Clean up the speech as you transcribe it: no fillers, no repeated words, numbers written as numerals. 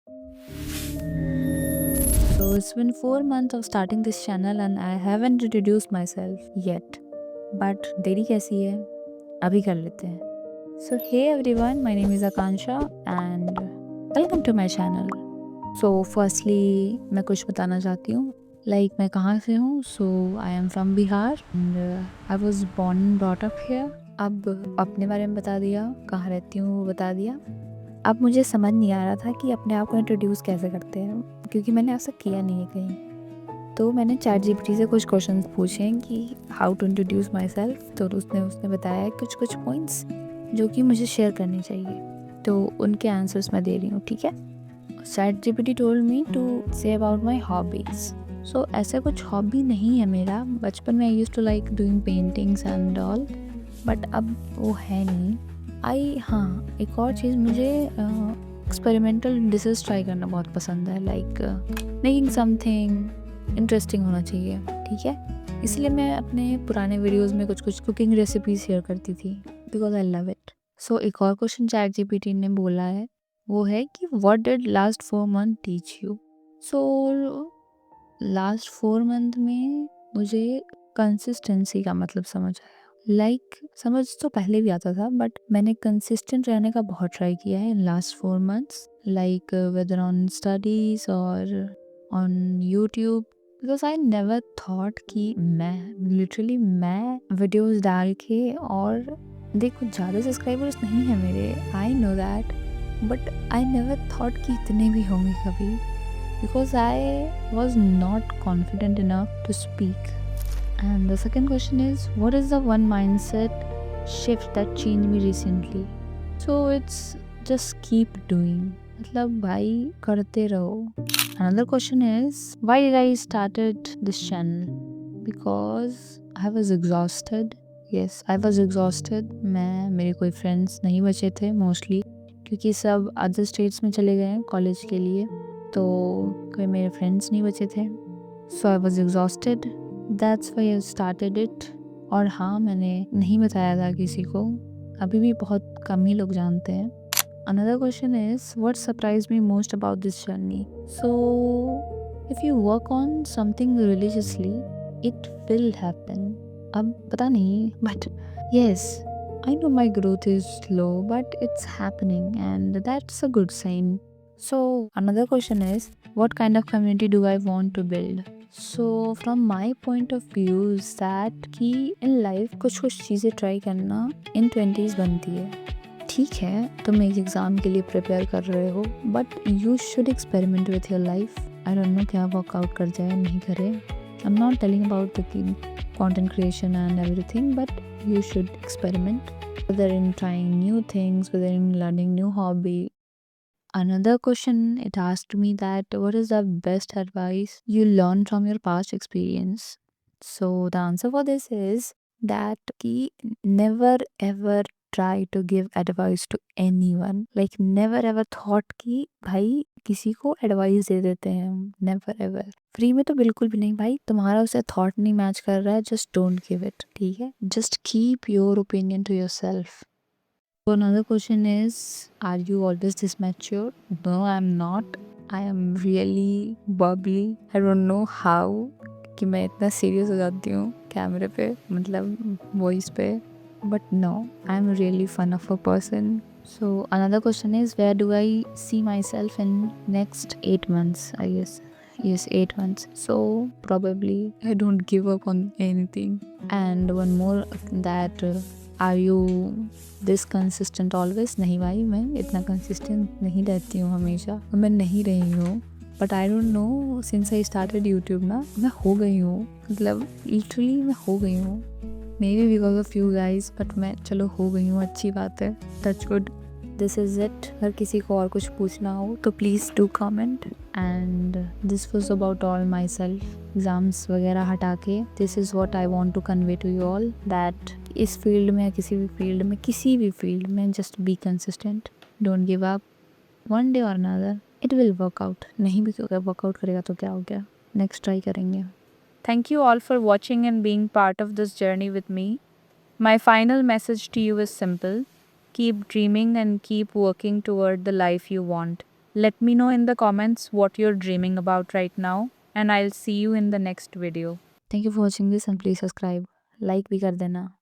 So it's been 4 months of starting this channel and I haven't introduced myself yet. But देरी कैसी है? अभी कर लेते हैं. So hey everyone, my name is Akansha and welcome to my channel. So firstly मैं कुछ बताना चाहती हूँ. Like मैं कहाँ से हूँ? So I am from Bihar and I was born and brought up here. अब अपने बारे में बता दिया, कहाँ रहती हूँ वो बता दिया. अब मुझे समझ नहीं आ रहा था कि अपने आप को इंट्रोड्यूस कैसे करते हैं, क्योंकि मैंने ऐसा किया नहीं है कहीं. तो मैंने चैट जीपीटी से कुछ क्वेश्चंस पूछे कि how to introduce myself. तो उसने बताया कुछ पॉइंट्स जो कि मुझे शेयर करने चाहिए. तो उनके आंसर्स मैं दे रही हूँ, ठीक है. ChatGPT told me to say about my hobbies. So ऐसा कुछ हॉबी नहीं है मेरा. बचपन में I used to like doing paintings and all, but अब वो है नहीं. हाँ, एक और चीज़, मुझे एक्सपेरिमेंटल डिशेस ट्राई करना बहुत पसंद है. लाइक मेकिंग समथिंग इंटरेस्टिंग होना चाहिए, ठीक है. इसलिए मैं अपने पुराने वीडियोस में कुछ कुकिंग रेसिपी शेयर करती थी, बिकॉज आई लव इट. सो एक और क्वेश्चन चैट जीपीटी ने बोला है, वो है कि what did last 4 month teach you. So last 4 month में मुझे कंसिस्टेंसी का मतलब समझ आया. लाइक समझ तो पहले भी आता था, बट मैंने कंसिस्टेंट रहने का बहुत ट्राई किया है in last 4 months. Like whether on studies और on YouTube, because I never thought कि मैं वीडियोस डाल के, और देखो ज़्यादा सब्सक्राइबर्स नहीं है मेरे, I know that, but I never thought कि इतने भी होंगे कभी, because I was not confident enough to speak. And the second question is, what is the one mindset shift that changed me recently? So it's just keep doing. मतलब भाई करते रहो. Another question is, why did I started this channel? Because I was exhausted. Yes, I was exhausted. मेरे कोई friends नहीं बचे थे mostly, क्योंकि सब अदर स्टेट्स में चले गए हैं कॉलेज के लिए. तो कोई मेरे फ्रेंड्स नहीं बचे थे. So I was exhausted, that's why I started it. और हाँ, मैंने नहीं बताया था किसी को, अभी भी बहुत कम ही लोग जानते हैं. Another question is, what surprise me most about this journey. So if you work on something religiously, it will happen. अब पता नहीं, but yes, I know my growth is slow, but it's happening, and that's a good sign. So another question is, what kind of community do I want to build? So from my point of view is that कि in life कुछ चीज़ें try करना इन 20s बनती है. ठीक है, तुम एक एग्ज़ाम के लिए प्रिपेयर कर रहे हो, but you should experiment with your life. I don't know क्या वर्कआउट कर जाए नहीं करे. I am not telling about the content creation and everything, but you should experiment, whether in trying new things, whether in learning new hobby. Another question, it asked me that what is the best advice you learned from your past experience. So the answer for this is that ki never ever try to give advice to anyone. Like never ever thought कि भाई किसी को advice दे देते हैं हम. Never ever. Free में तो बिल्कुल भी नहीं भाई. तुम्हारा उसे थॉट नहीं मैच कर रहा है, जस्ट डोंट गिव इट, ठीक है. Just keep your opinion to yourself. So another question is, are you always this mature? No, I'm not. I am really bubbly. I don't know how कि मैं इतना serious हो जाती हूँ कैमरे पे, मतलब वॉइस पे. But no, I'm really fun of a person. So another question is, where do I see myself in next 8 months, I guess. Yes, 8 months. So probably I don't give up on anything. And one more, that are you this consistent always. नहीं भाई, मैं इतना consistent नहीं रहती हूँ हमेशा, और मैं नहीं रही हूँ. But I don't know, since I started YouTube ना, मैं हो गई हूँ, मतलब लिटरली मैं हो गई हूँ. Maybe because of you guys, but मैं चलो हो गई हूँ, अच्छी बात है. Touch good. This is it. अगर किसी को और कुछ पूछना हो तो please do comment. And this was about all myself. Exams वगैरह हटा के, this is what I want to convey to you all, that इस फील्ड में या किसी भी फील्ड में just be consistent. Don't give up. One day और अनदर इट विल वर्कआउट. नहीं भी अगर वर्कआउट करेगा तो क्या हो गया, नेक्स्ट ट्राई करेंगे. Thank you all for watching and being part of this journey with me. My final message to you is simple: keep dreaming and keep working toward the life you want. Let me know in the comments what you're dreaming about right now, and I'll see you in the next video. Thank you for watching this and please subscribe. Like भी कर देना.